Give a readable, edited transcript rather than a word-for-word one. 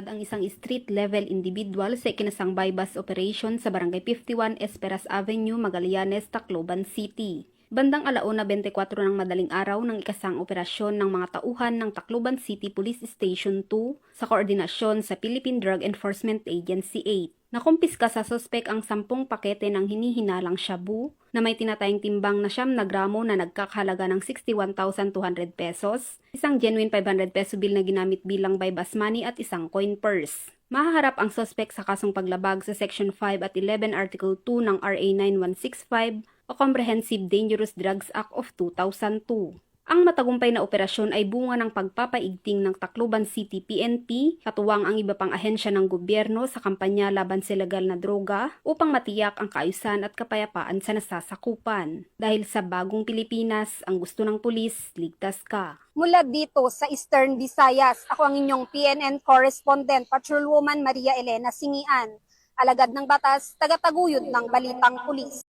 ang isang street-level individual sa ikinasang bypass operation sa Barangay 51 Esperas Avenue, Magallanes, Tacloban City. Bandang 1:24 ng madaling araw ng ikasang operasyon ng mga tauhan ng Tacloban City Police Station 2 sa koordinasyon sa Philippine Drug Enforcement Agency 8. Nakumpiska sa sospek ang 10 pakete ng hinihinalang shabu na may tinatayang timbang na 9 na gramo na nagkakahalaga ng 61,200 pesos, isang genuine 500 peso bill na ginamit bilang bypass money at isang coin purse. Mahaharap ang sospek sa kasong paglabag sa Section 5 at 11 Article 2 ng RA 9165 o Comprehensive Dangerous Drugs Act of 2002. Ang matagumpay na operasyon ay bunga ng pagpapaigting ng Tacloban City PNP, katuwang ang iba pang ahensya ng gobyerno sa kampanya laban sa legal na droga upang matiyak ang kaayusan at kapayapaan sa nasasakupan. Dahil sa bagong Pilipinas, ang gusto ng pulis, ligtas ka. Mula dito sa Eastern Visayas, ako ang inyong PNN correspondent, Patrolwoman Maria Elena Singian, alagad ng batas, tagataguyod ng Balitang Pulis.